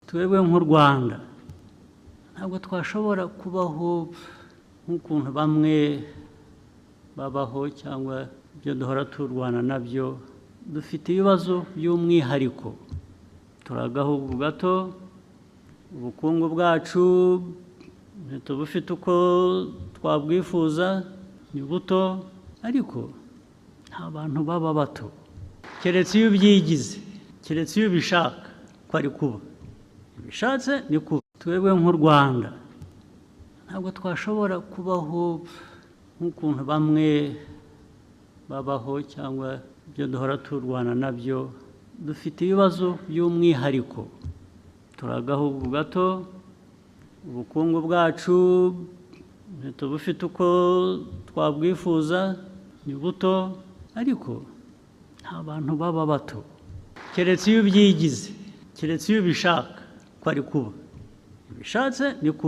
twebwe nk'u Rwanda ntabwo twashobora kubaho nk'ukuntu bamwe babaho cyangwa ibyo duhora turwana nabyo. Dufite ibibazo by'umwihariko, turi agahugu gato, ubukungu bwacu ntitubufite uko twabwifuza, ni buto, ariko nta bantu baba bato keretse iyo ubyigize, keretse iyo ubishaka ko ari kuba, bishatse ni kuba. Twebwe nk'u Rwanda ntabwo twashobora kubaho nk'ukuntu bamwe babaho cyangwa ibyo duhora turwana nabyo. Dufite ibibazo by'umwihariko, turi agahugu gato, ubukungu bwacu ntitubufite uko twabwifuza, ni buto, ariko nta bantu baba bato keretse iyo ubyigize, keretse iyo ubishaka ko ari kuba, bishatse ni kuba.